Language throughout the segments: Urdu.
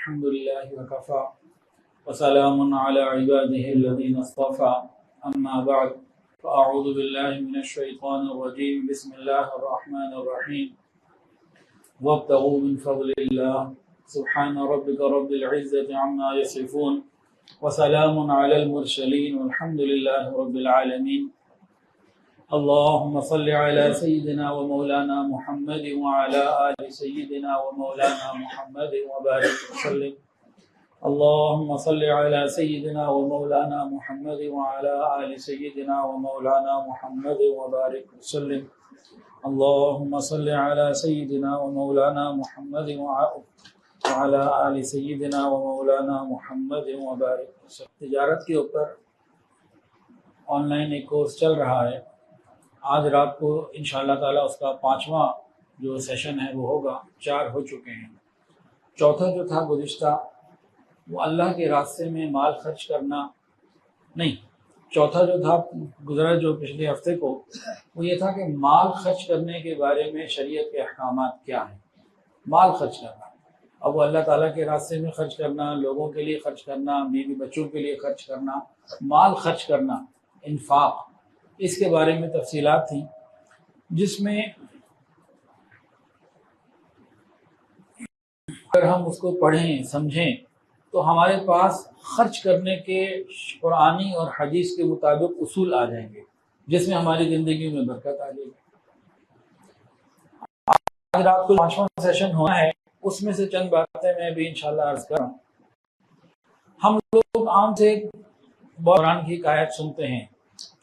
الحمد لله وكفى وسلام على عباده الذين اصطفى أما بعد فأعوذ بالله من الشيطان الرجيم بسم الله الرحمن الرحيم وابتغوا من فضل الله سبحان ربك رب العزة عما يصفون وسلام على المرسلين والحمد لله رب العالمين اللهم صل على سيدنا ومولانا محمد وعلى آل سيدنا ومولانا محمد وبارك وسلم اللهم صل على سيدنا ومولانا محمد وعلى آل سيدنا ومولانا محمد وبارك وسلم اللهم صل على سيدنا ومولانا محمد وعلى آل سيدنا ومولانا محمد وبارك وسلم۔ تجارت کے اوپر آن لائن ایک کورس چل رہا ہے، آج رات کو انشاءاللہ تعالیٰ اس کا 5واں جو سیشن ہے وہ ہوگا، 4 ہو چکے ہیں۔ چوتھا جو تھا گزشتہ وہ اللہ کے راستے میں مال خرچ کرنا نہیں، چوتھا جو تھا گزرا جو پچھلے ہفتے کو وہ یہ تھا کہ مال خرچ کرنے کے بارے میں شریعت کے احکامات کیا ہیں۔ مال خرچ کرنا، اب وہ اللہ تعالیٰ کے راستے میں خرچ کرنا، لوگوں کے لیے خرچ کرنا، بیوی بچوں کے لیے خرچ کرنا، مال خرچ کرنا، انفاق، اس کے بارے میں تفصیلات تھیں، جس میں اگر ہم اس کو پڑھیں سمجھیں تو ہمارے پاس خرچ کرنے کے قرآنی اور حدیث کے مطابق اصول آ جائیں گے، جس میں ہماری زندگی میں برکت آ جائے گی۔ آج رات کو 5واں سیشن ہونا ہے، اس میں سے چند باتیں میں بھی انشاءاللہ عرض کروں۔ ہم لوگ عام سے قرآن کی آیت سنتے ہیں،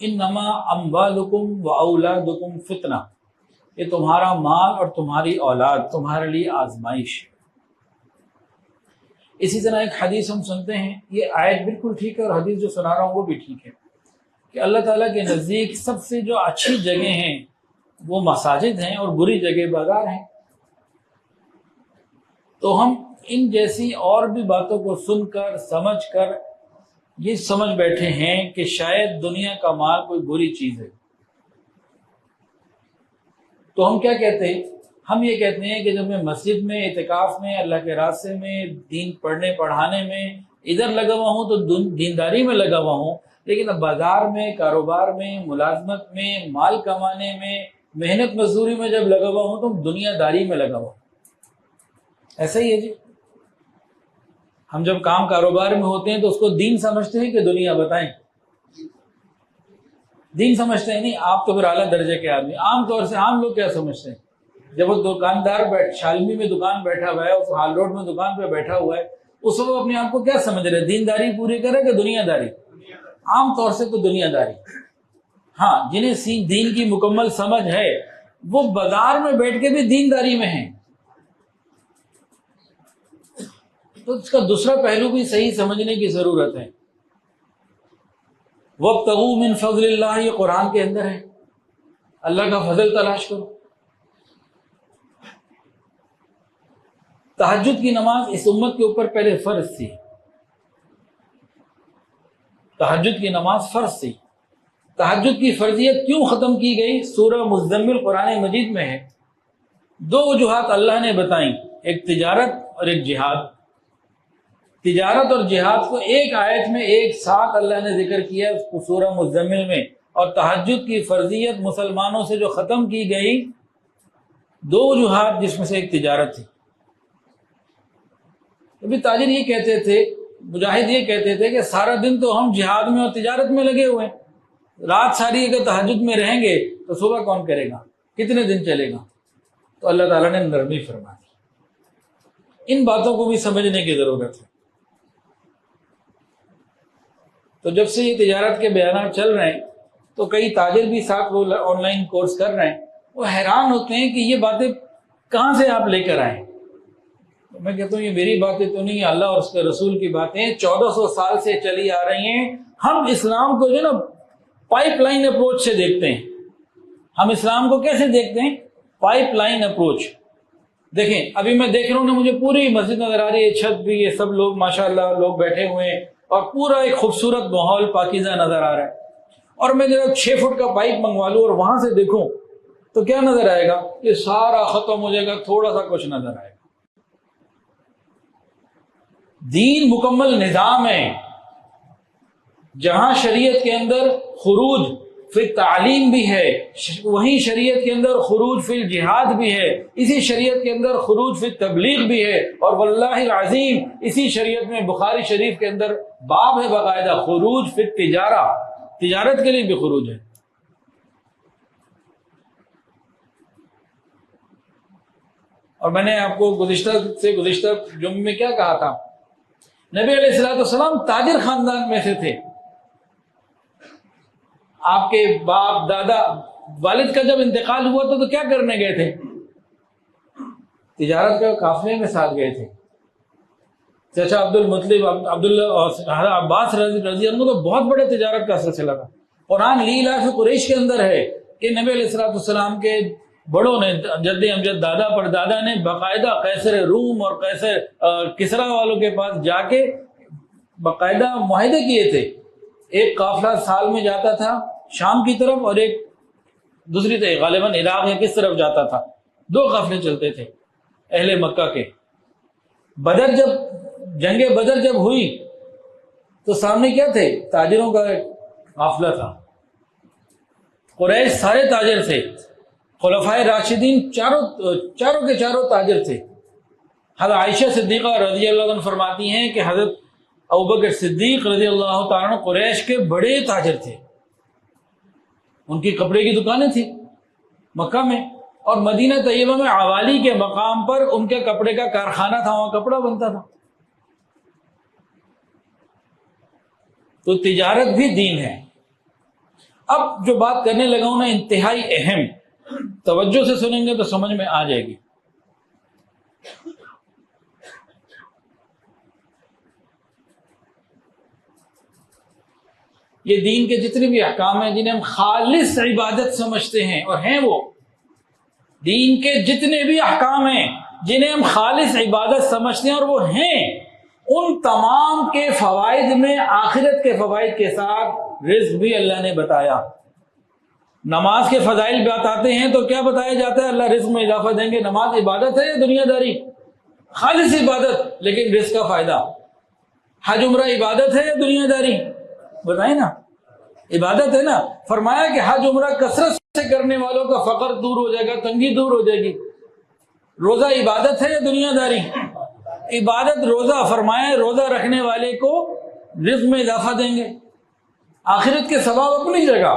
انما اموالکم و اولادکم فتنہ، یہ تمہارا مال اور تمہاری اولاد تمہارے لیے آزمائش ہے۔ اسی طرح ایک حدیث ہم سنتے ہیں، یہ آیت بالکل ٹھیک ہے اور حدیث جو سنا رہا ہوں وہ بھی ٹھیک ہے، کہ اللہ تعالیٰ کے نزدیک سب سے جو اچھی جگہ ہیں وہ مساجد ہیں اور بری جگہ بازار ہیں۔ تو ہم ان جیسی اور بھی باتوں کو سن کر سمجھ کر یہ سمجھ بیٹھے ہیں کہ شاید دنیا کا مال کوئی بری چیز ہے۔ تو ہم کیا کہتے ہیں؟ ہم یہ کہتے ہیں کہ جب میں مسجد میں، اعتکاف میں، اللہ کے راستے میں، دین پڑھنے پڑھانے میں ادھر لگا ہوا ہوں تو دینداری میں لگا ہوا ہوں، لیکن اب بازار میں، کاروبار میں، ملازمت میں، مال کمانے میں، محنت مزدوری میں جب لگا ہوا ہوں تو دنیا داری میں لگا ہوا ہوں۔ ایسا ہی ہے جی، ہم جب کام کاروبار میں ہوتے ہیں تو اس کو دین سمجھتے ہیں کہ دنیا؟ بتائیں، دین سمجھتے ہیں؟ نہیں، آپ تو پھر اعلیٰ درجے کے آدمی۔ عام طور سے عام لوگ کیا سمجھتے ہیں؟ جب وہ دکاندار شالمی میں دکان بیٹھا ہوا ہے، اس ہال روڈ میں دکان پہ بیٹھا ہوا ہے، اس وقت اپنے آپ کو کیا سمجھ رہے؟ دینداری پوری کرے کہ دنیا داری؟ عام طور سے تو دنیا داری۔ ہاں، جنہیں دین کی مکمل سمجھ ہے وہ بازار میں بیٹھ کے بھی دینداری میں ہیں۔ تو اس کا دوسرا پہلو بھی صحیح سمجھنے کی ضرورت ہے۔ وَابْتَغُوا مِن فَضْلِ اللَّهِ، یہ قرآن کے اندر ہے، اللہ کا فضل تلاش کرو۔ تہجد کی نماز اس امت کے اوپر پہلے فرض تھی، تہجد کی نماز فرض تھی۔ تہجد کی فرضیت کیوں ختم کی گئی؟ سورہ مزمل قرآن مجید میں ہے، 2 وجوہات اللہ نے بتائیں، ایک تجارت اور ایک جہاد۔ تجارت اور جہاد کو ایک آیت میں ایک ساتھ اللہ نے ذکر کیا سورہ مزمل میں، اور تہجد کی فرضیت مسلمانوں سے جو ختم کی گئی، 2 وجوہات، جس میں سے ایک تجارت تھی۔ ابھی تاجر یہ کہتے تھے، مجاہد یہ کہتے تھے کہ سارا دن تو ہم جہاد میں اور تجارت میں لگے ہوئے ہیں، رات ساری اگر تہجد میں رہیں گے تو صبح کون کرے گا؟ کتنے دن چلے گا؟ تو اللہ تعالیٰ نے نرمی فرمائی۔ ان باتوں کو بھی سمجھنے کی ضرورت ہے۔ تو جب سے یہ تجارت کے بیانات چل رہے ہیں تو کئی تاجر بھی ساتھ وہ آن لائن کورس کر رہے ہیں، وہ حیران ہوتے ہیں کہ یہ باتیں کہاں سے آپ لے کر آئے؟ میں کہتا ہوں یہ میری باتیں تو نہیں، اللہ اور اس کے رسول کی باتیں 1400 سال سے چلی آ رہی ہیں۔ ہم اسلام کو جو نا پائپ لائن اپروچ سے دیکھتے ہیں۔ ہم اسلام کو کیسے دیکھتے ہیں؟ Pipe line approach. دیکھیں، ابھی میں دیکھ رہا ہوں نا، مجھے پوری مسجد نظر آ رہی ہے، چھت بھی، یہ سب لوگ ماشاءاللہ لوگ بیٹھے ہوئے ہیں اور پورا ایک خوبصورت ماحول پاکیزہ نظر آ رہا ہے۔ اور میں جب 6 فٹ کا پائپ منگوا لوں اور وہاں سے دیکھوں تو کیا نظر آئے گا؟ یہ سارا ختم ہو جائے گا، تھوڑا سا کچھ نظر آئے گا۔ دین مکمل نظام ہے، جہاں شریعت کے اندر خروج فی تعلیم بھی ہے، وہیں شریعت کے اندر خروج فی الجہاد بھی ہے، اسی شریعت کے اندر خروج فی تبلیغ بھی ہے، اور واللہ العظیم اسی شریعت میں بخاری شریف کے اندر باب ہے باقاعدہ خروج فی تجارہ، تجارت کے لیے بھی خروج ہے۔ اور میں نے آپ کو گزشتہ جمعے میں کیا کہا تھا، نبی علیہ الصلوۃ والسلام تاجر خاندان میں سے تھے۔ آپ کے باپ دادا والد کا جب انتقال ہوا تو کیا کرنے گئے تھے؟ تجارت کے قافلے میں ساتھ گئے تھے۔ چچا عبد المطلب عبداللہ عباس رضی اللہ عنہ تو بہت بڑے تجارت کا سلسلہ تھا۔ قرآن لیلاف قریش کے اندر ہے کہ نبی علیہ الصلوۃ والسلام کے بڑوں نے، جد امجد دادا پر دادا نے باقاعدہ قیصر روم اور قیصر کسرا والوں کے پاس جا کے باقاعدہ معاہدے کیے تھے۔ ایک قافلہ سال میں جاتا تھا شام کی طرف، اور ایک دوسری طرف غالباً عراق یا کس طرف جاتا تھا، 2 قافلے چلتے تھے اہل مکہ کے۔ جنگ بدر جب ہوئی تو سامنے کیا تھے؟ تاجروں کا ایک قافلہ تھا۔ قریش سارے تاجر تھے، خلفائے راشدین چاروں کے چاروں تاجر تھے۔ حضرت عائشہ صدیقہ رضی اللہ عنہ فرماتی ہیں کہ حضرت ابوبکر صدیق رضی اللہ تعالیٰ عنہ قریش کے بڑے تاجر تھے، ان کی کپڑے کی دکانیں تھیں مکہ میں، اور مدینہ طیبہ میں عوالی کے مقام پر ان کے کپڑے کا کارخانہ تھا، وہاں کپڑا بنتا تھا۔ تو تجارت بھی دین ہے۔ اب جو بات کرنے لگا ہوں نا انتہائی اہم، توجہ سے سنیں گے تو سمجھ میں آ جائے گی۔ یہ دین کے جتنے بھی احکام ہیں جنہیں ہم خالص عبادت سمجھتے ہیں، اور ہیں وہ دین کے جتنے بھی احکام ہیں جنہیں ہم خالص عبادت سمجھتے ہیں اور وہ ہیں، ان تمام کے فوائد میں آخرت کے فوائد کے ساتھ رزق بھی اللہ نے بتایا۔ نماز کے فضائل بتاتے ہیں تو کیا بتایا جاتا ہے؟ اللہ رزق میں اضافہ دیں گے۔ نماز عبادت ہے یا دنیا داری؟ خالص عبادت لیکن رزق کا فائدہ۔ حج عمرہ عبادت ہے یا دنیا داری؟ بتائیں نا، عبادت ہے نا۔ فرمایا کہ حج عمرہ کثرت سے کرنے والوں کا فقر دور ہو جائے گا، تنگی دور ہو جائے گی۔ روزہ عبادت ہے یا دنیا داری؟ عبادت روزہ، فرمایا روزہ رکھنے والے کو رزق میں اضافہ دیں گے، آخرت کے ثواب اپنی جگہ۔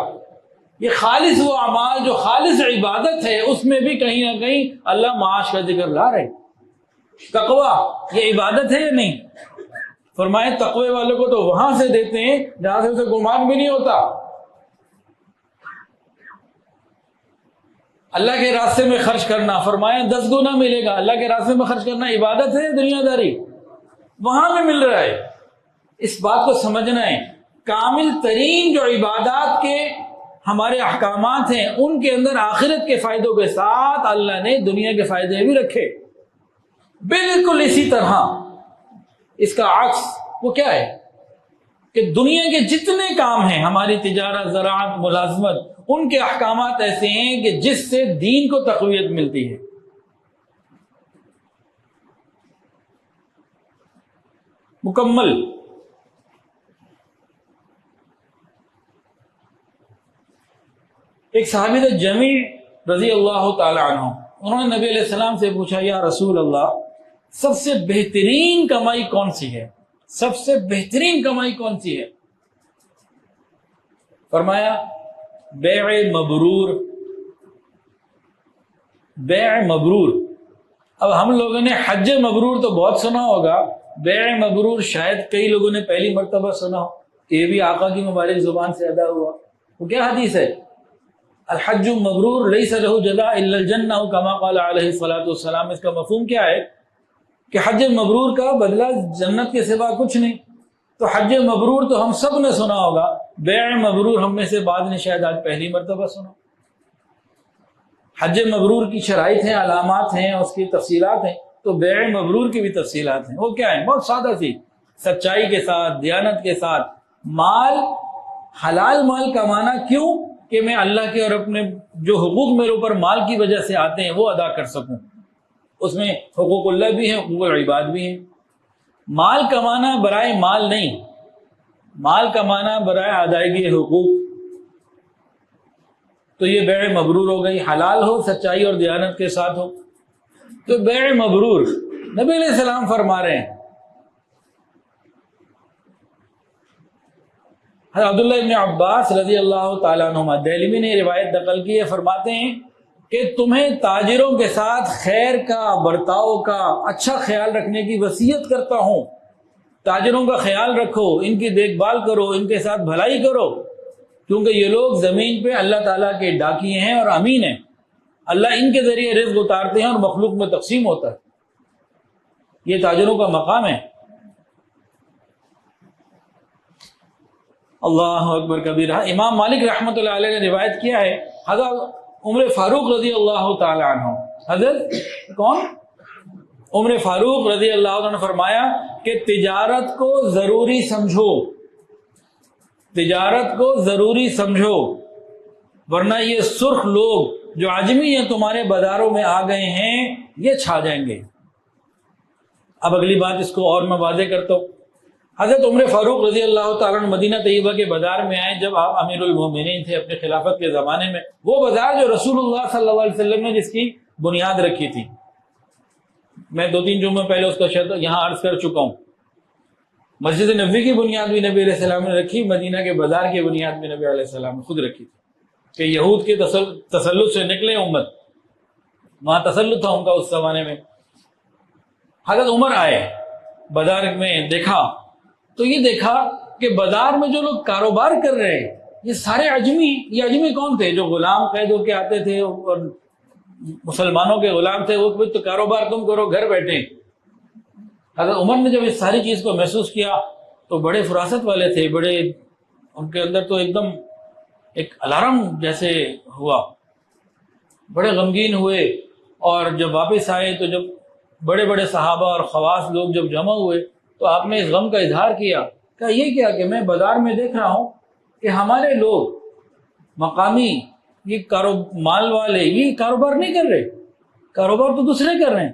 یہ خالص وہ اعمال جو خالص عبادت ہے، اس میں بھی کہیں نہ کہیں اللہ معاش کا ذکر لا رہے۔ تقوی یہ عبادت ہے یا نہیں؟ فرمائے تقوی والوں کو تو وہاں سے دیتے ہیں جہاں سے اسے گمان بھی نہیں ہوتا۔ اللہ کے راستے میں خرچ کرنا، فرمایا 10 گنا ملے گا۔ اللہ کے راستے میں خرچ کرنا عبادت ہے یا دنیا داری؟ وہاں میں مل رہا ہے۔ اس بات کو سمجھنا ہے، کامل ترین جو عبادات کے ہمارے احکامات ہیں ان کے اندر آخرت کے فائدوں کے ساتھ اللہ نے دنیا کے فائدے بھی رکھے۔ بالکل اسی طرح اس کا عکس وہ کیا ہے کہ دنیا کے جتنے کام ہیں، ہماری تجارت، زراعت، ملازمت، ان کے احکامات ایسے ہیں کہ جس سے دین کو تقویت ملتی ہے۔ مکمل ایک صحابی تھے جمیع رضی اللہ تعالی عنہ، انہوں نے نبی علیہ السلام سے پوچھا، یا رسول اللہ سب سے بہترین کمائی کون سی ہے؟ سب سے بہترین کمائی کون سی ہے؟ فرمایا بیع مبرور۔ بیع مبرور، اب ہم لوگوں نے حج مبرور تو بہت سنا ہوگا، بیع مبرور شاید کئی لوگوں نے پہلی مرتبہ سنا ہو، یہ بھی آقا کی مبارک زبان سے ادا ہوا۔ وہ کیا حدیث ہے؟ الحج مبرور لیس لہ جزاء الا الجنہ کما قال علیہ الصلوۃ والسلام۔ اس کا مفہوم کیا ہے کہ حج مبرور کا بدلہ جنت کے سوا کچھ نہیں۔ تو حج مبرور تو ہم سب نے سنا ہوگا، بیع مبرور ہم میں سے بعض نے شاید آج پہلی مرتبہ سنا۔ حج مبرور کی شرائط ہیں، علامات ہیں، اس کی تفصیلات ہیں، تو بیع مبرور کی بھی تفصیلات ہیں۔ وہ کیا ہیں؟ بہت سادہ سی، سچائی کے ساتھ، دیانت کے ساتھ، مال حلال مال کمانا۔ کیوں؟ کہ میں اللہ کے اور اپنے جو حقوق میرے اوپر مال کی وجہ سے آتے ہیں وہ ادا کر سکوں۔ اس میں حقوق اللہ بھی ہیں، حقوق العباد بھی ہیں۔ مال کمانا برائے مال نہیں، مال کمانا برائے ادائیگی حقوق، تو یہ بیع مبرور ہو گئی، حلال ہو، سچائی اور دیانت کے ساتھ ہو تو بیع مبرور۔ نبی علیہ السلام فرما رہے ہیں، حضرت عبداللہ ابن عباس رضی اللہ تعالیٰ عنہما، دہلوی نے روایت نقل کی ہے، فرماتے ہیں کہ تمہیں تاجروں کے ساتھ خیر کا، برتاؤ کا، اچھا خیال رکھنے کی وصیت کرتا ہوں۔ تاجروں کا خیال رکھو، ان کی دیکھ بھال کرو، ان کے ساتھ بھلائی کرو، کیونکہ یہ لوگ زمین پہ اللہ تعالیٰ کے ڈاکیے ہیں اور امین ہیں۔ اللہ ان کے ذریعے رزق اتارتے ہیں اور مخلوق میں تقسیم ہوتا ہے، یہ تاجروں کا مقام ہے۔ اللہ اکبر کبیرہ۔ امام مالک رحمۃ اللہ علیہ نے روایت کیا ہے، حضرت عمر فاروق رضی اللہ تعالی عنہ، حضرت کون؟ عمر فاروق رضی اللہ عنہ نے فرمایا کہ تجارت کو ضروری سمجھو، تجارت کو ضروری سمجھو، ورنہ یہ سرخ لوگ جو عجمی ہیں تمہارے بازاروں میں آ گئے ہیں، یہ چھا جائیں گے۔ اب اگلی بات اس کو اور میں واضح کرتا ہوں۔ حضرت عمر فاروق رضی اللہ تعالیٰ عنہ مدینہ طیبہ کے بازار میں آئے جب آپ امیر المومنین تھے اپنے خلافت کے زمانے میں، وہ بازار جو رسول اللہ صلی اللہ علیہ وسلم نے جس کی بنیاد رکھی تھی، میں 2-3 جمعے پہلے اس کا شاید یہاں عرض کر چکا ہوں، مسجد نبوی کی بنیاد بھی نبی علیہ السلام نے رکھی، مدینہ کے بازار کی بنیاد بھی نبی علیہ السلام نے خود رکھی تھی کہ یہود کے تسلط سے نکلے امت، وہاں تسلط تھا ان کا اس زمانے میں۔ حضرت عمر آئے بازار میں، دیکھا تو یہ دیکھا کہ بازار میں جو لوگ کاروبار کر رہے ہیں یہ سارے عجمی۔ یہ عجمی کون تھے؟ جو غلام قید ہو کے آتے تھے اور مسلمانوں کے غلام تھے، وہ تو کاروبار تم کرو گھر بیٹھے۔ حضرت عمر نے جب اس ساری چیز کو محسوس کیا تو بڑے فراست والے تھے، بڑے ان کے اندر تو ایک دم ایک الارم جیسے ہوا، بڑے غمگین ہوئے، اور جب واپس آئے تو جب بڑے بڑے صحابہ اور خواص لوگ جب جمع ہوئے تو آپ نے اس غم کا اظہار کیا، کہا یہ کیا کہ میں بازار میں دیکھ رہا ہوں کہ ہمارے لوگ مقامی یہ مال والے یہ کاروبار نہیں کر رہے، کاروبار تو دوسرے کر رہے ہیں۔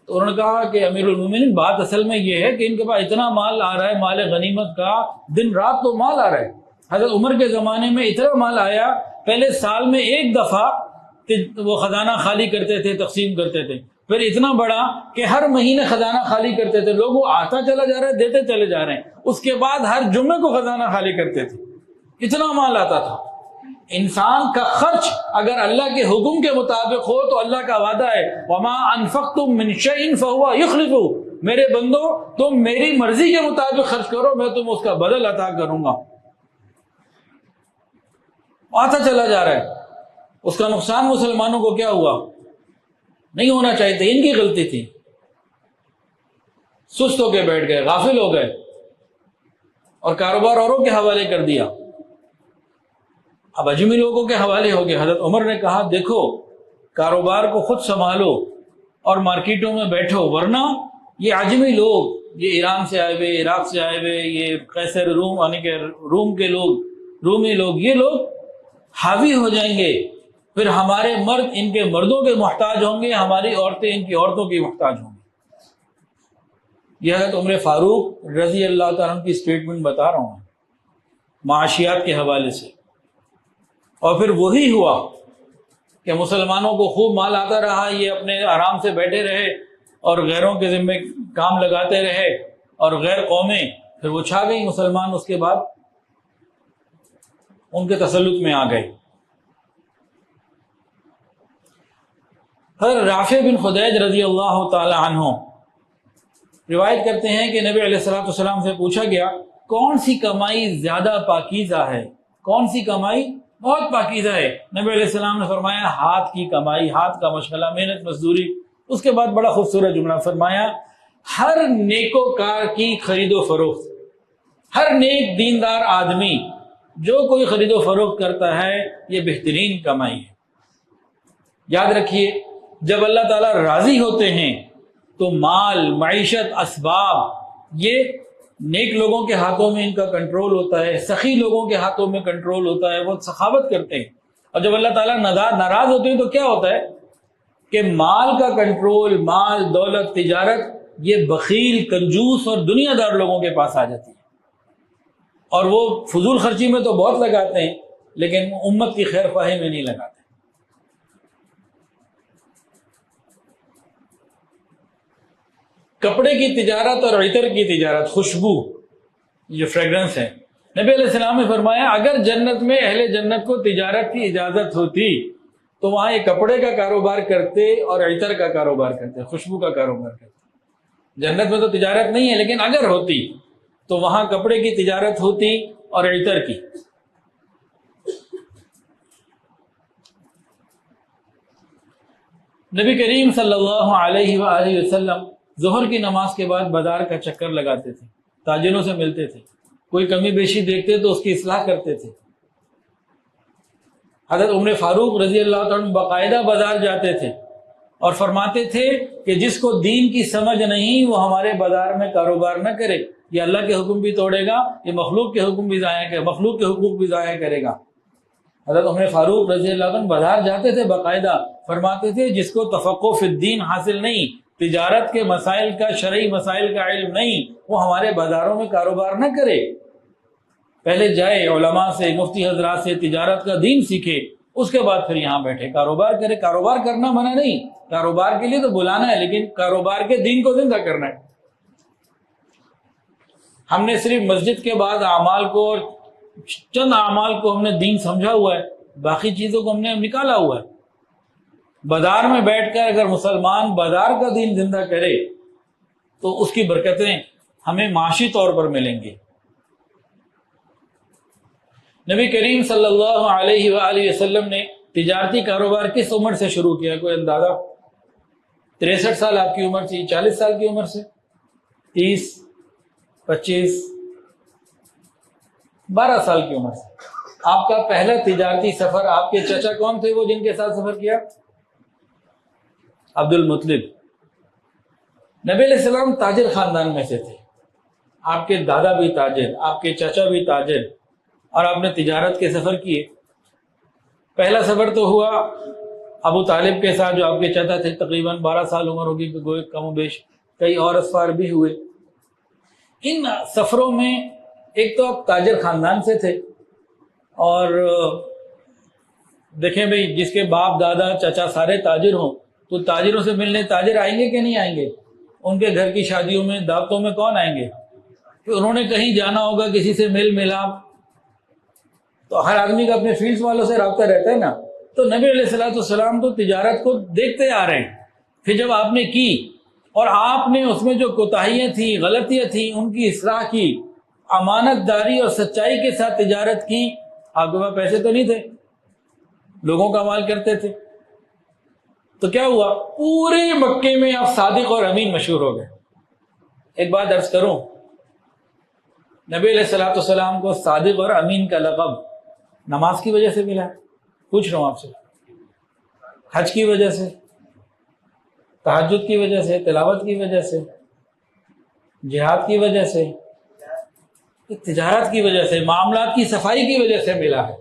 تو انہوں نے کہا کہ امیر المومنین بات اصل میں یہ ہے کہ ان کے پاس اتنا مال آ رہا ہے، مال غنیمت کا، دن رات تو مال آ رہا ہے۔ حضرت عمر کے زمانے میں اتنا مال آیا، پہلے سال میں ایک دفعہ وہ خزانہ خالی کرتے تھے، تقسیم کرتے تھے، پھر اتنا بڑا کہ ہر مہینے خزانہ خالی کرتے تھے، لوگ وہ آتا چلا جا رہا ہے، دیتے چلے جا رہے ہیں، اس کے بعد ہر جمعے کو خزانہ خالی کرتے تھے، اتنا مال آتا تھا۔ انسان کا خرچ اگر اللہ کے حکم کے مطابق ہو تو اللہ کا وعدہ ہے، وما انفقتم من شیء فهو یخلفہ، میرے بندو تم میری مرضی کے مطابق خرچ کرو، میں تم اس کا بدل عطا کروں گا۔ آتا چلا جا رہا ہے، اس کا نقصان مسلمانوں کو کیا ہوا؟ نہیں ہونا چاہیے تھا، ان کی غلطی تھی، سست ہو کے بیٹھ گئے، غافل ہو گئے اور کاروبار اوروں کے حوالے کر دیا، اب اجمی لوگوں کے حوالے ہو گئے۔ حضرت عمر نے کہا دیکھو کاروبار کو خود سنبھالو اور مارکیٹوں میں بیٹھو، ورنہ یہ اجمی لوگ، یہ ایران سے آئے ہوئے، عراق سے آئے ہوئے، یہ قیصر روم یعنی کہ روم کے لوگ، رومی لوگ، یہ لوگ حاوی ہو جائیں گے، پھر ہمارے مرد ان کے مردوں کے محتاج ہوں گے، ہماری عورتیں ان کی عورتوں کی محتاج ہوں گی۔ یہ حضرت عمر فاروق رضی اللہ تعالیٰ عنہ کی اسٹیٹمنٹ بتا رہا ہوں معاشیات کے حوالے سے۔ اور پھر وہی ہوا کہ مسلمانوں کو خوب مال آتا رہا، یہ اپنے آرام سے بیٹھے رہے اور غیروں کے ذمہ کام لگاتے رہے، اور غیر قومیں پھر وہ چھا گئی، مسلمان اس کے بعد ان کے تسلط میں آ گئے۔ حضرت رافع بن خدیج رضی اللہ تعالی عنہ روایت کرتے ہیں کہ نبی علیہ الصلوۃ والسلام سے پوچھا گیا کون سی کمائی زیادہ پاکیزہ ہے؟ کون سی کمائی بہت پاکیزہ ہے؟ نبی علیہ السلام نے فرمایا ہاتھ کی کمائی، ہاتھ کا مشغلہ، محنت مزدوری۔ اس کے بعد بڑا خوبصورت جملہ فرمایا، ہر نیکوکار کی خرید و فروخت، ہر نیک دیندار آدمی جو کوئی خرید و فروخت کرتا ہے یہ بہترین کمائی ہے۔ یاد رکھیے جب اللہ تعالیٰ راضی ہوتے ہیں تو مال، معیشت، اسباب یہ نیک لوگوں کے ہاتھوں میں ان کا کنٹرول ہوتا ہے، سخی لوگوں کے ہاتھوں میں کنٹرول ہوتا ہے، وہ سخاوت کرتے ہیں۔ اور جب اللہ تعالیٰ ناراض ہوتے ہیں تو کیا ہوتا ہے؟ کہ مال کا کنٹرول، مال، دولت، تجارت، یہ بخیل، کنجوس اور دنیا دار لوگوں کے پاس آ جاتی ہے، اور وہ فضول خرچی میں تو بہت لگاتے ہیں لیکن امت کی خیر خواہی میں نہیں لگاتے۔ کپڑے کی تجارت اور عطر کی تجارت، خوشبو، یہ فریگرنس ہے، نبی علیہ السلام نے فرمایا اگر جنت میں اہل جنت کو تجارت کی اجازت ہوتی تو وہاں یہ کپڑے کا کاروبار کرتے اور عطر کا کاروبار کرتے، خوشبو کا کاروبار کرتے۔ جنت میں تو تجارت نہیں ہے لیکن اگر ہوتی تو وہاں کپڑے کی تجارت ہوتی اور عطر کی۔ نبی کریم صلی اللہ علیہ وآلہ وسلم ظہر کی نماز کے بعد بازار کا چکر لگاتے تھے، تاجروں سے ملتے تھے، کوئی کمی بیشی دیکھتے تو اس کی اصلاح کرتے تھے۔ حضرت عمر فاروق رضی اللہ عنہ باقاعدہ بازار جاتے تھے اور فرماتے تھے کہ جس کو دین کی سمجھ نہیں وہ ہمارے بازار میں کاروبار نہ کرے، یہ اللہ کے حکم بھی توڑے گا، یہ مخلوق کے حکم بھی ضائع کرے، مخلوق کے حقوق بھی ضائع کرے گا۔ حضرت عمر فاروق رضی اللہ عنہ بازار جاتے تھے باقاعدہ، فرماتے تھے جس کو تفقہ فی الدین حاصل نہیں، تجارت کے مسائل کا، شرعی مسائل کا علم نہیں، وہ ہمارے بازاروں میں کاروبار نہ کرے، پہلے جائے علماء سے، مفتی حضرات سے تجارت کا دین سیکھے، اس کے بعد پھر یہاں بیٹھے کاروبار کرے۔ کاروبار کرنا منع نہیں، کاروبار کے لیے تو بلانا ہے لیکن کاروبار کے دین کو زندہ کرنا ہے۔ ہم نے صرف مسجد کے بعد اعمال کو اور چند اعمال کو ہم نے دین سمجھا ہوا ہے، باقی چیزوں کو ہم نے نکالا ہوا ہے۔ بازار میں بیٹھ کر اگر مسلمان بازار کا دین زندہ کرے تو اس کی برکتیں ہمیں معاشی طور پر ملیں گی۔ نبی کریم صلی اللہ علیہ وآلہ وسلم نے تجارتی کاروبار کس عمر سے شروع کیا؟ کوئی اندازہ؟ 63 سال آپ کی عمر تھی، 40 سال کی عمر سے، 30، 25، 12 سال کی عمر سے۔ آپ کا پہلا تجارتی سفر، آپ کے چچا کون تھے وہ جن کے ساتھ سفر کیا؟ عبد المطلب۔ نبی علیہ السلام تاجر خاندان میں سے تھے، آپ کے دادا بھی تاجر، آپ کے چچا بھی تاجر، اور آپ نے تجارت کے سفر کیے۔ پہلا سفر تو ہوا ابو طالب کے ساتھ جو آپ کے چچا تھے، تقریباً 12 سال عمر ہوگی، کوئی کم و بیش، کئی اور اسفار بھی ہوئے۔ ان سفروں میں ایک تو آپ تاجر خاندان سے تھے، اور دیکھیں بھئی جس کے باپ دادا چچا سارے تاجر ہوں تو تاجروں سے ملنے تاجر آئیں گے کہ نہیں آئیں گے؟ ان کے گھر کی شادیوں میں، دعوتوں میں کون آئیں گے؟ کہ انہوں نے کہیں جانا ہوگا، کسی سے مل ملاپ، تو ہر آدمی کا اپنے فیلڈ والوں سے رابطہ رہتا ہے نا۔ تو نبی علیہ السلام تو تجارت کو دیکھتے آ رہے ہیں، پھر جب آپ نے کی اور آپ نے اس میں جو کوتاہیاں تھیں، غلطیاں تھیں، ان کی اصلاح کی، امانت داری اور سچائی کے ساتھ تجارت کی۔ آپ کے پاس پیسے تو نہیں تھے، لوگوں کا مال کرتے تھے، تو کیا ہوا؟ پورے مکے میں آپ صادق اور امین مشہور ہو گئے۔ ایک بات عرض کروں، نبی علیہ السلام کو صادق اور امین کا لقب نماز کی وجہ سے ملا ہے؟ پوچھ رہا ہوں آپ سے، حج کی وجہ سے، تہجد کی وجہ سے، تلاوت کی وجہ سے، جہاد کی وجہ سے، تجارت کی وجہ سے، معاملات کی صفائی کی وجہ سے ملا ہے۔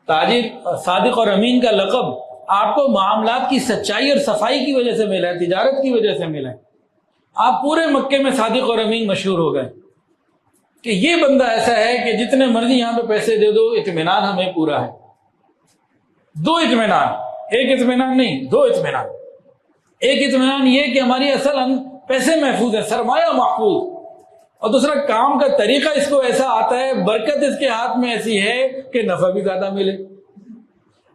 تاجر صادق اور امین کا لقب آپ کو معاملات کی سچائی اور صفائی کی وجہ سے ملا ہے، تجارت کی وجہ سے ملا ہے۔ آپ پورے مکے میں صادق اور امین مشہور ہو گئے کہ یہ بندہ ایسا ہے کہ جتنے مرضی یہاں پہ پیسے دے دو، اطمینان ہمیں پورا ہے۔ دو اطمینان، ایک اطمینان نہیں، دو اطمینان۔ ایک اطمینان یہ کہ ہماری اصل پیسے محفوظ ہیں، سرمایہ محفوظ، اور دوسرا کام کا طریقہ اس کو ایسا آتا ہے، برکت اس کے ہاتھ میں ایسی ہے کہ نفع بھی زیادہ ملے۔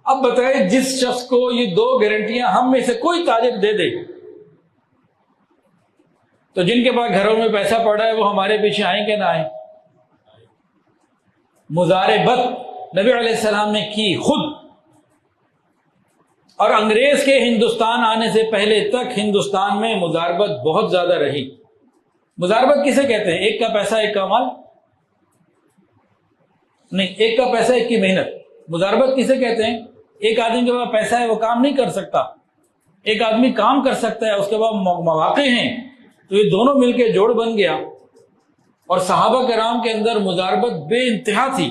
اب بتائیں جس شخص کو یہ دو گارنٹیاں ہم میں سے کوئی تاجر دے دے تو جن کے پاس گھروں میں پیسہ پڑا ہے وہ ہمارے پیچھے آئیں کہ نہ آئیں؟ مزاربت نبی علیہ السلام نے کی خود، اور انگریز کے ہندوستان آنے سے پہلے تک ہندوستان میں مزاربت بہت زیادہ رہی۔ مزاربت کسے کہتے ہیں؟ ایک کا پیسہ ایک کا مال نہیں، ایک کا پیسہ ایک کی محنت۔ مزاربت کسے کہتے ہیں؟ ایک آدمی کے پاس پیسہ ہے وہ کام نہیں کر سکتا، ایک آدمی کام کر سکتا ہے، اس کے پاس مواقع ہیں، تو یہ دونوں مل کے جوڑ بن گیا۔ اور صحابہ کرام کے اندر مزاربت بے انتہا تھی۔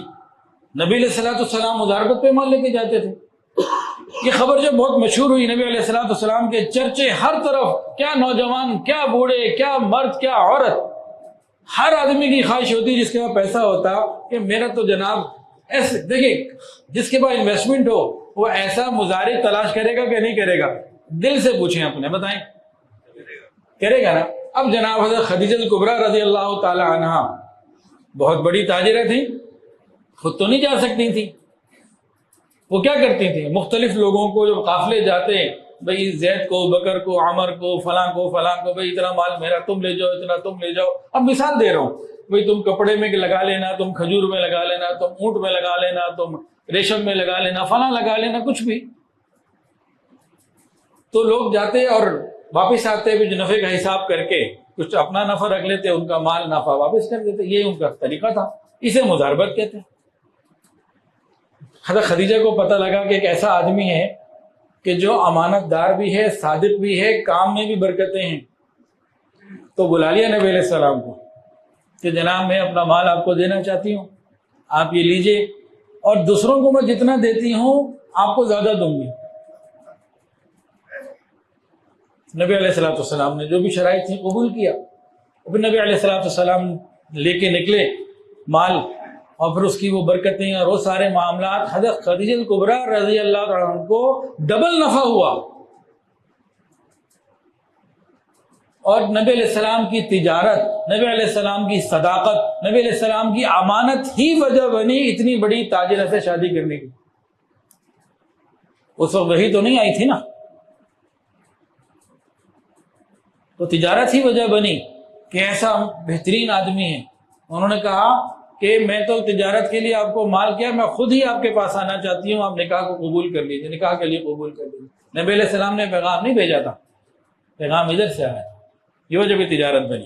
نبی علیہ السلام مزاربت پہ مال لے کے جاتے تھے، یہ خبر جو بہت مشہور ہوئی، نبی علیہ الصلوۃ والسلام کے چرچے ہر طرف، کیا نوجوان، کیا بوڑھے، کیا مرد، کیا عورت، ہر آدمی کی خواہش ہوتی جس کے پاس پیسہ ہوتا کہ میرا تو جناب ایسے دیکھیں، جس کے پاس انویسٹمنٹ ہو وہ ایسا مزارع تلاش کرے گا کہ نہیں کرے گا؟ دل سے پوچھیں اپنے، بتائیں کرے گا نا؟ اب جناب حضرت خدیجہ الکبریٰ رضی اللہ تعالی عنہا بہت بڑی تاجرہ تھی، خود تو نہیں جا سکتی تھی، وہ کیا کرتی تھی؟ مختلف لوگوں کو جو قافلے جاتے، بھئی زید کو، بکر کو، عمر کو، فلاں کو، بھئی اتنا مال میرا، تم لے جاؤ، اتنا تم لے جاؤ. اب مثال دے رہا ہوں، بھئی تم کپڑے میں لگا لینا، تم کھجور میں لگا لینا، تم اونٹ میں لگا لینا، تم ریشم میں لگا لینا، فلاں لگا لینا، کچھ بھی. تو لوگ جاتے اور واپس آتے بھی نفع کا حساب کر کے، کچھ اپنا نفع رکھ لیتے، ان کا مال نفع واپس کر دیتے. یہ ان کا طریقہ تھا، اسے مضاربت کہتے ہیں. حضرت خدیجہ کو پتہ لگا کہ ایک ایسا آدمی ہے کہ جو امانت دار بھی ہے، صادق بھی ہے، کام میں بھی برکتیں ہیں. تو بلا لیا نبی علیہ السلام کو کہ جناب میں اپنا مال آپ کو دینا چاہتی ہوں، آپ یہ لیجئے، اور دوسروں کو میں جتنا دیتی ہوں آپ کو زیادہ دوں گی. نبی علیہ السلام نے جو بھی شرائط تھی قبول کیا. پھر نبی علیہ السلام لے کے نکلے مال، اور پھر اس کی وہ برکتیں اور وہ سارے معاملات. حضرت خدیجہ الکبریٰ رضی اللہ عنہ کو ڈبل نفع ہوا، اور نبی علیہ السلام کی تجارت، نبی علیہ السلام کی صداقت، نبی علیہ السلام کی امانت ہی وجہ بنی اتنی بڑی تاجرہ سے شادی کرنے کی. اس وقت وحی تو نہیں آئی تھی نا، تو تجارت ہی وجہ بنی کہ ایسا بہترین آدمی ہے. انہوں نے کہا کہ میں تو تجارت کے لیے آپ کو مال کیا، میں خود ہی آپ کے پاس آنا چاہتی ہوں، آپ نکاح کو قبول کر لیجیے، نکاح کے لیے قبول کر لیجیے. نبی علیہ السلام نے پیغام نہیں بھیجا تھا، پیغام ادھر سے آیا تھا، یہ وجہ بھی تجارت بنی.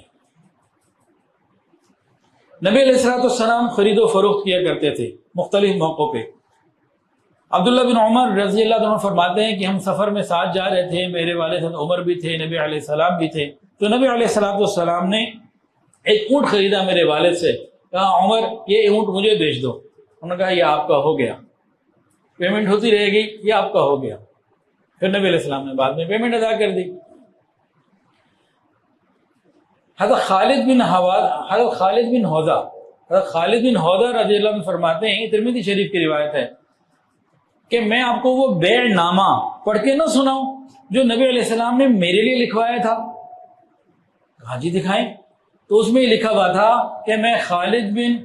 نبی علیہ السلام خرید و فروخت کیا کرتے تھے مختلف موقعوں پہ. عبداللہ بن عمر رضی اللہ عنہ فرماتے ہیں کہ ہم سفر میں ساتھ جا رہے تھے، میرے والد حضرت عمر بھی تھے، نبی علیہ السلام بھی تھے. تو نبی علیہ السلام نے ایک اونٹ خریدا میرے والد سے، کہا عمر یہ اونٹ مجھے بیچ دو. انہوں نے کہا یہ آپ کا ہو گیا، پیمنٹ ہوتی رہے گی، یہ آپ کا ہو گیا. پھر نبی علیہ السلام نے بعد میں پیمنٹ ادا کر دی. حضرت خالد بن حوضہ رضی اللہ عنہ فرماتے ہیں، ترمذی شریف کی روایت ہے، کہ میں آپ کو وہ بیع نامہ پڑھ کے نہ سناؤں جو نبی علیہ السلام نے میرے لیے لکھوایا تھا؟ ہاں جی دکھائیں. تو اس میں یہ لکھا ہوا تھا کہ میں خالد بن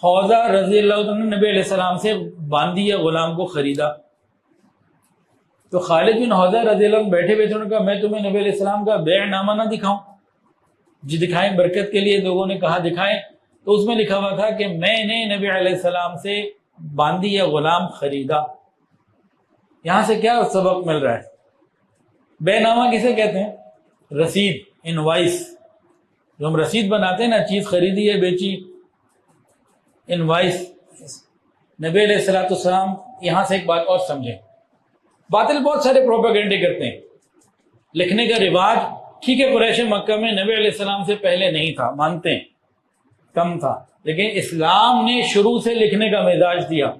حوضہ رضی اللہ عنہ نبی علیہ السلام سے باندی یا غلام کو خریدا. تو خالد بن حوضہ رضی اللہ عنہ بیٹھے بیٹھے انہوں نے کہا میں تمہیں نبی علیہ السلام کا بیع نامہ نہ دکھاؤں؟ جی دکھائیں، برکت کے لیے لوگوں نے کہا دکھائیں. تو اس میں لکھا ہوا تھا کہ میں نے نبی علیہ السلام سے باندی یا غلام خریدا. یہاں سے کیا سبق مل رہا ہے؟ بیع نامہ کسے کہتے ہیں؟ رسید، انوائس. جو ہم رسید بناتے ہیں نا، چیز خریدی ہے بیچی، انوائس. نبی علیہ السلام یہاں سے ایک بات اور سمجھیں. باطل بہت سارے پروپیگنڈے کرتے ہیں. لکھنے کا رواج ٹھیک ہے قریش مکہ میں نبی علیہ السلام سے پہلے نہیں تھا، مانتے ہیں کم تھا، لیکن اسلام نے شروع سے لکھنے کا مزاج دیا.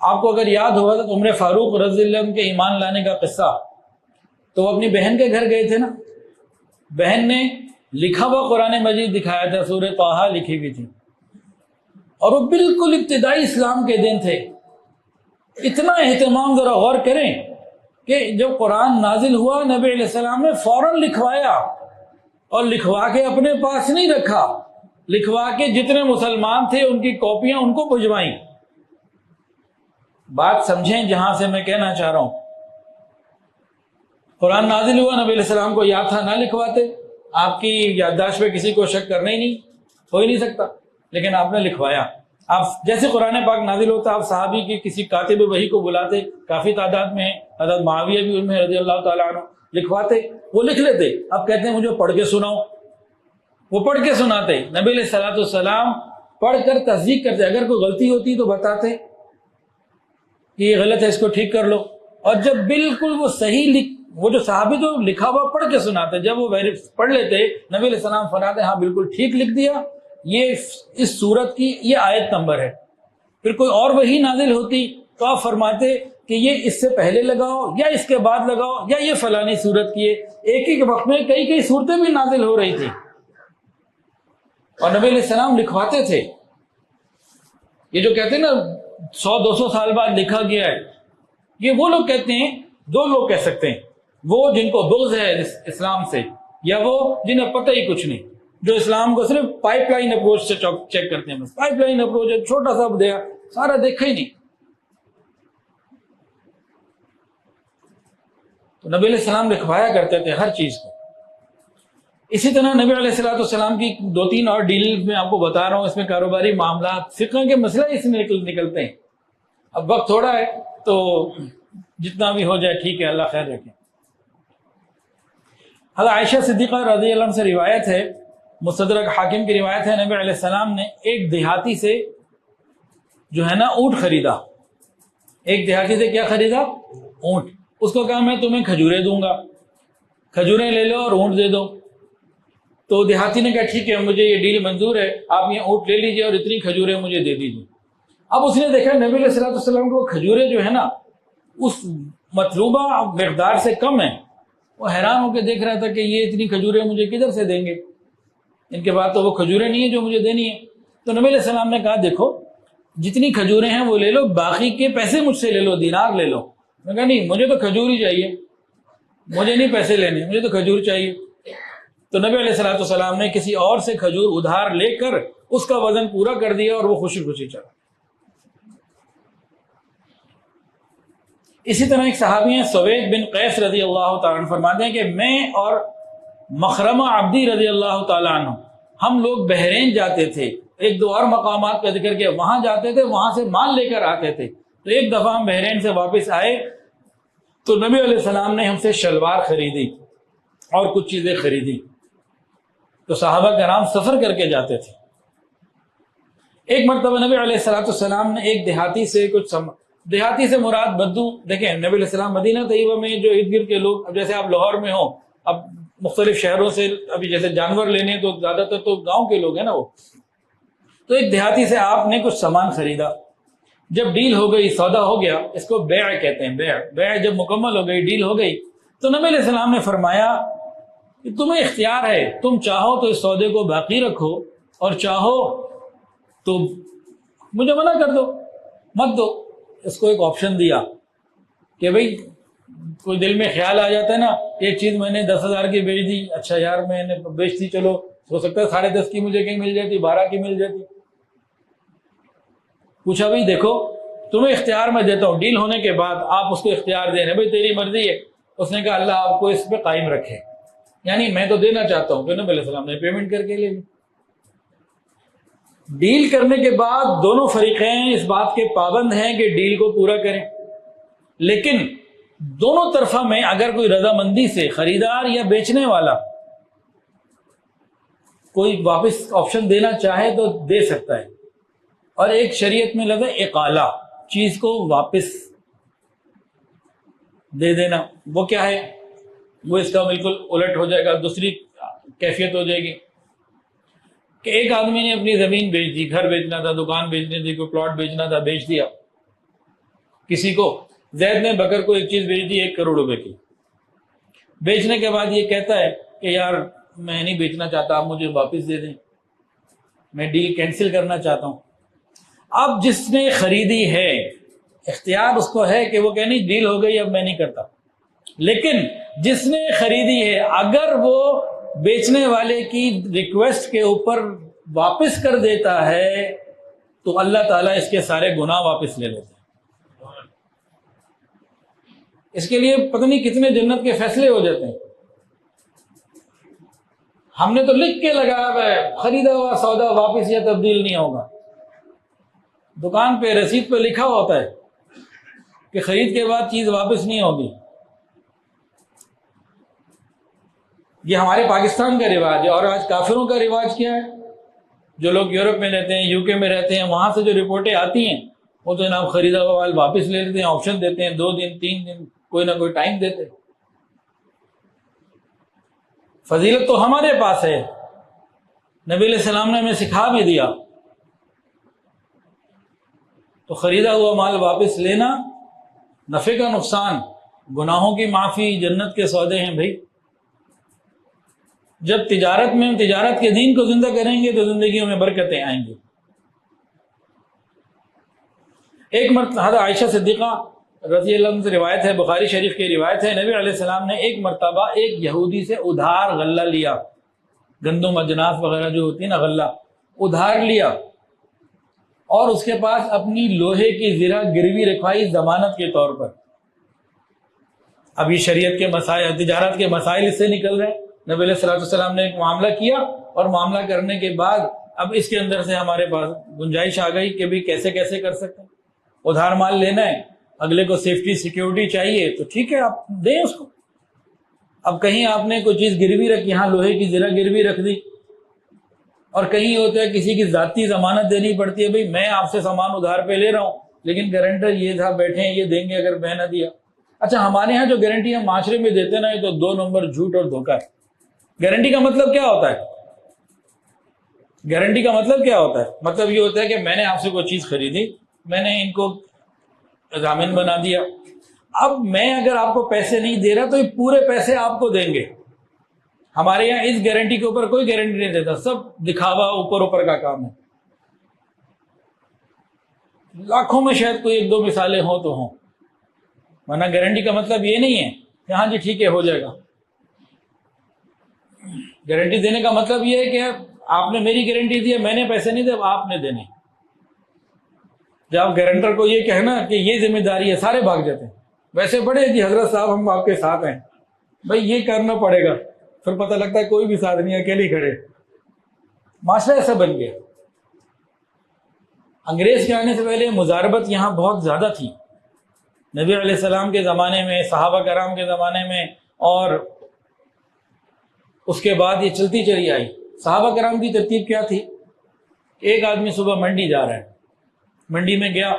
آپ کو اگر یاد ہوگا تو عمر فاروق رضی اللہ عنہ کے ایمان لانے کا قصہ، تو وہ اپنی بہن کے گھر گئے تھے نا، بہن نے لکھا ہوا قرآن مجید دکھایا تھا، سورہ طٰہٰ لکھی ہوئی تھی، اور وہ بالکل ابتدائی اسلام کے دن تھے. اتنا اہتمام، ذرا غور کریں کہ جب قرآن نازل ہوا نبی علیہ السلام نے فوراً لکھوایا، اور لکھوا کے اپنے پاس نہیں رکھا، لکھوا کے جتنے مسلمان تھے ان کی کاپیاں ان کو بھجوائیں. بات سمجھیں جہاں سے میں کہنا چاہ رہا ہوں. قرآن نازل ہوا، نبی علیہ السلام کو یاد تھا، نہ لکھواتے. آپ کی یادداشت پہ کسی کو شک کرنا ہی نہیں، ہو ہی نہیں سکتا، لیکن آپ نے لکھوایا. آپ جیسے قرآن پاک نازل ہوتا، آپ صحابی کی کسی کاتب وحی کو بلاتے، کافی تعداد میں ہیں، حضرت معاویہ بھی ان میں رضی اللہ تعالیٰ عنہ، لکھواتے، وہ لکھ لیتے. اب کہتے ہیں مجھے پڑھ کے سناؤ، وہ پڑھ کے سناتے. نبی علیہ السلام پڑھ کر تصدیق کرتے، اگر کوئی غلطی ہوتی تو بتاتے کہ یہ غلط ہے، اس کو ٹھیک کر لو. اور جب بالکل وہ صحیح وہ جو صحابی تو لکھا ہوا پڑھ کے سناتے، جب وہ پڑھ لیتے، نبی علیہ السلام فرماتے ہاں بالکل ٹھیک لکھ دیا، یہ اس سورت کی یہ آیت نمبر ہے. پھر کوئی اور وحی نازل ہوتی تو آپ فرماتے کہ یہ اس سے پہلے لگاؤ یا اس کے بعد لگاؤ یا یہ فلانی صورت کی ہے. ایک ہی وقت میں کئی صورتیں بھی نازل ہو رہی تھی اور نبی علیہ السلام لکھواتے تھے. یہ جو کہتے ہیں نا 100-200 سال بعد لکھا گیا ہے، یہ وہ لوگ کہتے ہیں، دو لوگ کہہ سکتے ہیں، وہ جن کو بغض ہے اسلام سے، یا وہ جنہیں پتہ ہی کچھ نہیں، جو اسلام کو صرف پائپ لائن اپروچ سے چیک کرتے ہیں. بس پائپ لائن اپروچ ہے، چھوٹا سا دیا، سارا دیکھا ہی نہیں. تو نبی علیہ السلام لکھوایا کرتے تھے ہر چیز کو. اسی طرح نبی علیہ السلام کی 2-3 اور ڈیل میں آپ کو بتا رہا ہوں، اس میں کاروباری معاملات، فقہ کے مسئلہ اس میں نکلتے ہیں. اب وقت تھوڑا ہے تو جتنا بھی ہو جائے ٹھیک ہے، اللہ خیر رکھے. حضرت عائشہ صدیقہ رضی اللہ عنہ سے روایت ہے، مستدرک حاکم کی روایت ہے، نبی علیہ السلام نے ایک دیہاتی سے جو ہے نا اونٹ خریدا. ایک دیہاتی سے کیا خریدا؟ اونٹ. اس کو کہا میں تمہیں کھجوریں دوں گا، کھجوریں لے لو اور اونٹ دے دو. تو دیہاتی نے کہا ٹھیک ہے مجھے یہ ڈیل منظور ہے، آپ یہ اونٹ لے لیجئے اور اتنی کھجوریں مجھے دے دیجیے. اب اس نے دیکھا نبی علیہ السلام کو کھجوریں جو ہے نا اس مطلوبہ مقدار سے کم ہیں. وہ حیران ہو کے دیکھ رہا تھا کہ یہ اتنی کھجوریں مجھے کدھر سے دیں گے، ان کے بعد تو وہ کھجوریں نہیں ہیں جو مجھے دینی ہیں. تو نبی علیہ السلام نے کہا دیکھو جتنی کھجوریں ہیں وہ لے لو، باقی کے پیسے مجھ سے لے لو، دینار لے لو. میں کہا نہیں مجھے تو کھجور ہی چاہیے، مجھے نہیں پیسے لینے، مجھے تو کھجور چاہیے. تو نبی علیہ السلام نے کسی اور سے کھجور ادھار لے کر اس کا وزن پورا کر دیا اور وہ خوشی خوشی چلا. اسی طرح ایک صحابی ہیں سوید بن قیس رضی اللہ تعالیٰ عنہ فرماتے ہیں کہ میں اور مخرمہ عبدی رضی اللہ تعالیٰ عنہ ہم لوگ بحرین جاتے تھے. 1-2 اور مقامات کا ذکر کیا، وہاں جاتے تھے، وہاں سے مال لے کر آتے تھے. تو ایک دفعہ ہم بحرین سے واپس آئے تو نبی علیہ السلام نے ہم سے شلوار خریدی اور کچھ چیزیں خریدی. تو صحابہ کرام سفر کر کے جاتے تھے. ایک مرتبہ نبی علیہ السلام نے ایک دیہاتی سے دیہاتی سے مراد بدو، دیکھیں نبی علیہ السلام مدینہ طیبہ میں جو ارد گرد کے لوگ، اب جیسے آپ لاہور میں ہوں، اب مختلف شہروں سے ابھی جیسے جانور لینے تو زیادہ تر تو گاؤں کے لوگ ہیں نا وہ. تو ایک دیہاتی سے آپ نے کچھ سامان خریدا. جب ڈیل ہو گئی، سودا ہو گیا، اس کو بیع کہتے ہیں. بیع جب مکمل ہو گئی، ڈیل ہو گئی، تو نبی علیہ السلام نے فرمایا کہ تمہیں اختیار ہے، تم چاہو تو اس سودے کو باقی رکھو اور چاہو تو مجھے منع کر دو، مت دو. اس کو ایک آپشن دیا کہ بھئی کوئی دل میں خیال آ جاتا ہے نا، ایک چیز میں نے 10,000 کی بیچ دی، اچھا یار میں نے بیچ دی، چلو ہو سکتا ہے 10.5 کی مجھے کہیں مل جاتی، 12 کی مل جاتی. پوچھا بھئی دیکھو تمہیں اختیار میں دیتا ہوں، ڈیل ہونے کے بعد آپ اس کو اختیار دے رہے ہیں، بھئی تیری مرضی ہے. اس نے کہا اللہ آپ کو اس پہ قائم رکھے، یعنی میں تو دینا چاہتا ہوں. تو نبی علیہ السلام نے پیمنٹ کر کے لے لی. ڈیل کرنے کے بعد دونوں فریقین اس بات کے پابند ہیں کہ ڈیل کو پورا کریں، لیکن دونوں طرفہ میں اگر کوئی رضامندی سے خریدار یا بیچنے والا کوئی واپس آپشن دینا چاہے تو دے سکتا ہے. اور ایک شریعت میں لفظ ہے اقالہ، چیز کو واپس دے دینا. وہ کیا ہے؟ وہ اس کا بالکل الٹ ہو جائے گا، دوسری کیفیت ہو جائے گی کہ ایک آدمی نے اپنی زمین بیچ دی، گھر بیچنا تھا، دکان بیچنی تھی، کوئی پلاٹ بیچنا تھا، بیچ دیا کسی کو. زید نے بکر کو ایک چیز بیچ دی 1 کروڑ روپے کی. بیچنے کے بعد یہ کہتا ہے کہ یار میں نہیں بیچنا چاہتا، آپ مجھے واپس دے دیں، میں ڈیل کینسل کرنا چاہتا ہوں. اب جس نے خریدی ہے اختیار اس کو ہے کہ وہ کہ نہیں ڈیل ہو گئی اب میں نہیں کرتا. لیکن جس نے خریدی ہے اگر وہ بیچنے والے کی ریکویسٹ کے اوپر واپس کر دیتا ہے تو اللہ تعالیٰ اس کے سارے گناہ واپس لے لیتے ہیں. اس کے لیے پتہ نہیں کتنے جنت کے فیصلے ہو جاتے ہیں. ہم نے تو لکھ کے لگایا ہوا ہے خریدا ہوا سودا واپس یا تبدیل نہیں ہوگا. دکان پہ رسید پہ لکھا ہوتا ہے کہ خرید کے بعد چیز واپس نہیں ہوگی. یہ ہمارے پاکستان کا رواج ہے. اور آج کافروں کا رواج کیا ہے؟ جو لوگ یورپ میں رہتے ہیں، UK میں رہتے ہیں، وہاں سے جو رپورٹیں آتی ہیں وہ تو جناب خریدا ہوا مال واپس لے لیتے ہیں، آپشن دیتے ہیں 2 دن 3 دن کوئی نہ کوئی ٹائم دیتے. فضیلت تو ہمارے پاس ہے، نبی علیہ السلام نے ہمیں سکھا بھی دیا. تو خریدا ہوا مال واپس لینا، نفع کا نقصان، گناہوں کی معافی، جنت کے سودے ہیں بھائی۔ جب تجارت میں تجارت کے دین کو زندہ کریں گے تو زندگیوں میں برکتیں آئیں گی۔ ایک مرتبہ حضرت عائشہ صدیقہ رضی اللہ عنہ سے روایت ہے، بخاری شریف کی روایت ہے، نبی علیہ السلام نے ایک مرتبہ ایک یہودی سے ادھار غلہ لیا، گندم اجناس وغیرہ جو ہوتی ہے نا، غلہ ادھار لیا، اور اس کے پاس اپنی لوہے کی زرہ گروی رکھوائی ضمانت کے طور پر۔ اب یہ شریعت کے مسائل، تجارت کے مسائل اس سے نکل رہے ہیں۔ نبی علیہ السلام نے ایک معاملہ کیا، اور معاملہ کرنے کے بعد اب اس کے اندر سے ہمارے پاس گنجائش آ گئی کہ بھی کیسے کیسے کر سکتے ہیں۔ ادھار مال لینا ہے، اگلے کو سیفٹی سیکیورٹی چاہیے تو ٹھیک ہے آپ دیں اس کو۔ اب کہیں آپ نے کوئی چیز گروی رکھی، یہاں لوہے کی زرہ گروی رکھ دی، اور کہیں ہوتا ہے کسی کی ذاتی ضمانت دینی پڑتی ہے، بھئی میں آپ سے سامان ادھار پہ لے رہا ہوں لیکن گارنٹر یہ تھا بیٹھے ہیں، یہ دیں گے اگر میں نہ دیا۔ اچھا ہمارے ہاں جو گارنٹی ہم معاشرے میں دیتے نا، یہ تو 2 نمبر جھوٹ اور دھوکہ ہے۔ گارنٹی کا مطلب کیا ہوتا ہے؟ گارنٹی کا مطلب کیا ہوتا ہے؟ مطلب یہ ہوتا ہے کہ میں نے آپ سے کوئی چیز خریدی، میں نے ان کو ضامن بنا دیا، اب میں اگر آپ کو پیسے نہیں دے رہا تو یہ پورے پیسے آپ کو دیں گے۔ ہمارے یہاں اس گارنٹی کے اوپر کوئی گارنٹی نہیں دیتا، سب دکھاوا اوپر کا کام ہے۔ لاکھوں میں شاید کوئی 1-2 مثالیں ہوں تو ہوں، ورنہ گارنٹی کا مطلب یہ نہیں ہے کہ ہاں جی ٹھیک ہے ہو جائے گا۔ گارنٹی دینے کا مطلب یہ ہے کہ آپ نے میری گارنٹی دی ہے، میں نے پیسے نہیں دے، آپ نے دینے۔ جب گارنٹر کو یہ کہنا کہ یہ ذمہ داری ہے، سارے بھاگ جاتے ہیں، ویسے بڑے جی حضرت صاحب ہم آپ کے ساتھ ہیں، بھائی یہ کرنا پڑے گا، پھر پتہ لگتا ہے کوئی بھی ساتھ نہیں، اکیلے کھڑے۔ معاشرہ ایسا بن گیا۔ انگریز کے آنے سے پہلے مزاربت یہاں بہت زیادہ تھی، نبی علیہ السلام کے زمانے میں، صحابہ کرام کے زمانے میں، اور اس کے بعد یہ چلتی چلی آئی۔ صحابہ کرام کی ترتیب کیا تھی؟ ایک آدمی صبح منڈی جا رہا ہے، منڈی میں گیا،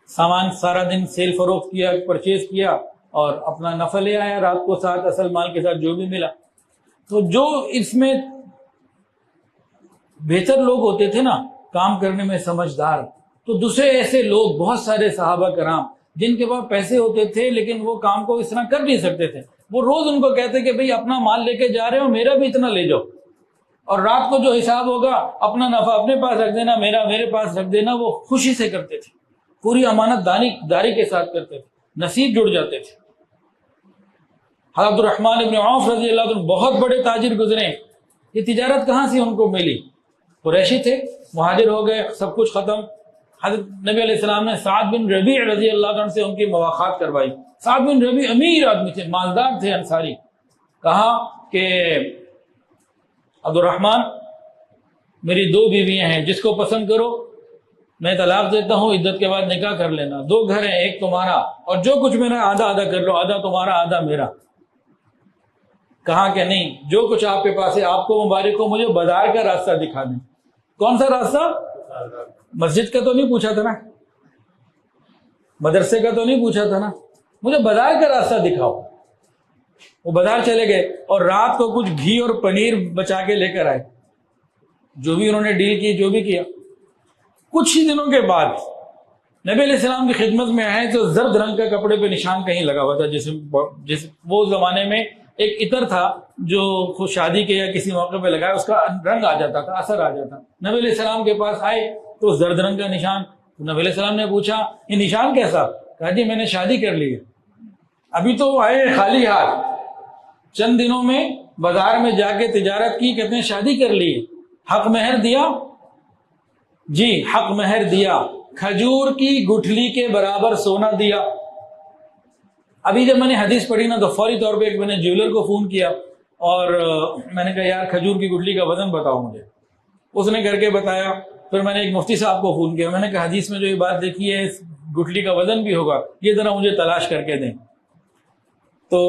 سامان سارا دن سیل فروخت کیا، پرچیز کیا، اور اپنا نفع لے آیا رات کو ساتھ، اصل مال کے ساتھ جو بھی ملا۔ تو جو اس میں بہتر لوگ ہوتے تھے نا، کام کرنے میں سمجھدار، تو دوسرے ایسے لوگ بہت سارے صحابہ کرام جن کے پاس پیسے ہوتے تھے لیکن وہ کام کو اس طرح کر نہیں سکتے تھے، وہ روز ان کو کہتے کہ بھئی اپنا مال لے کے جا رہے ہو، میرا بھی اتنا لے جاؤ، اور رات کو جو حساب ہوگا اپنا نفع اپنے پاس رکھ دینا، میرا میرے پاس رکھ دینا۔ وہ خوشی سے کرتے تھے، پوری امانت داری کے ساتھ کرتے تھے، نصیب جڑ جاتے تھے۔ حضرت عبد الرحمن ابن عوف رضی اللہ عنہ بہت بڑے تاجر گزرے، یہ تجارت کہاں سے ان کو ملی؟ قریشی تھے، مہاجر ہو گئے، سب کچھ ختم۔ حضرت نبی علیہ السلام نے سعد بن ربیع رضی اللہ عنہ سے ان کی مواخات کروائی۔ سعد بن ربیع امیر آدمی تھے، مالدار تھے، انصاری۔ کہا کہ عبد الرحمن میری 2 بیویاں ہیں، جس کو پسند کرو میں طلاق دیتا ہوں، عدت کے بعد نکاح کر لینا، 2 گھر ہیں، ایک تمہارا، اور جو کچھ میرا آدھا آدھا کر لو، آدھا تمہارا آدھا میرا۔ کہا کہ نہیں، جو کچھ آپ کے پاس ہے آپ کو مبارک ہو، مجھے بازار کا راستہ دکھا دیں۔ کون سا راستہ؟ مسجد کا تو نہیں پوچھا تھا نا، مدرسے کا تو نہیں پوچھا تھا نا، مجھے بازار کا راستہ دکھاؤ۔ وہ بازار چلے گئے اور رات کو کچھ گھی اور پنیر بچا کے لے کر آئے، جو بھی انہوں نے ڈیل کی، جو بھی کیا۔ کچھ ہی دنوں کے بعد نبی علیہ السلام کی خدمت میں آئے تو زرد رنگ کا کپڑے پہ نشان کہیں لگا ہوا تھا، جس وہ زمانے میں ایک عطر تھا جو شادی کے یا کسی موقع پہ لگایا، اس کا رنگ آ جاتا تھا، اثر آ جاتا۔ نبی علیہ السلام کے پاس آئے تو زرد رنگ کا نشان، نبی علیہ السلام نے پوچھا یہ نشان کیسا؟ کہا جی میں نے شادی کر لی ہے۔ ابھی تو آئے خالی ہاتھ، چند دنوں میں بازار میں جا کے تجارت کی، کہتے ہیں شادی کر لی۔ حق مہر دیا؟ جی حق مہر دیا، کھجور کی گٹھلی کے برابر سونا دیا۔ ابھی جب میں نے حدیث پڑھی نا تو فوری طور پہ میں نے جیولر کو فون کیا اور میں نے کہا یار کھجور کی گٹھلی کا وزن بتاؤ مجھے۔ اس نے کر کے بتایا، پھر میں نے ایک مفتی صاحب کو فون کیا، میں نے کہا حدیث میں جو یہ بات دیکھی ہے اس گٹھلی کا وزن بھی ہوگا، یہ ذرا مجھے تلاش کر کے دیں۔ تو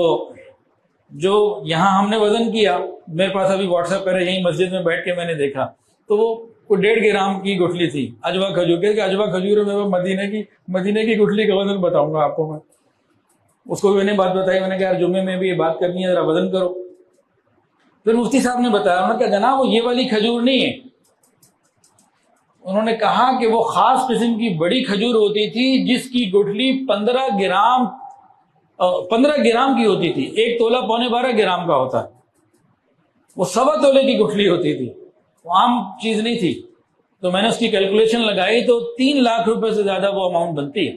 جو یہاں ہم نے وزن کیا، میرے پاس ابھی واٹس ایپ پر یہیں مسجد میں بیٹھ کے میں نے دیکھا تو وہ 1.5 گرام کی گٹھلی تھی، اجوا کھجور کے، اجوا کھجور میں مدینے کی گٹھلی کا وزن بتاؤں گا آپ کو میں۔ اس کو بھی میں نے بات بتائی، میں نے کہا یار جمعے میں بھی یہ بات کرنی ہے، ذرا وزن کرو۔ پھر مفتی صاحب نے بتایا، انہوں نے کہا جناب وہ یہ والی کھجور نہیں ہے، انہوں نے کہا کہ وہ خاص قسم کی بڑی کھجور ہوتی تھی جس کی گٹھلی 15 گرام کی ہوتی تھی، 1 تولہ 12.25 گرام کا ہوتا ہے، وہ 1.25 تولے کی گٹھلی ہوتی تھی، وہ عام چیز نہیں تھی۔ تو میں نے اس کی کیلکولیشن لگائی تو 3 لاکھ روپے سے زیادہ وہ اماؤنٹ بنتی ہے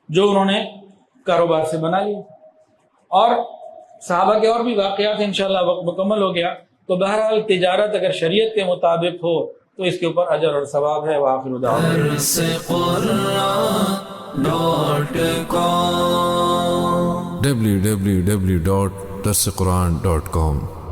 جو انہوں نے کاروبار سے بنا لیا۔ اور صحابہ کے اور بھی واقعات، انشاءاللہ وقت مکمل ہو گیا، تو بہرحال تجارت اگر شریعت کے مطابق ہو تو اس کے اوپر اجر اور ثواب ہے۔ وآخر دعوانا www.darsequran.com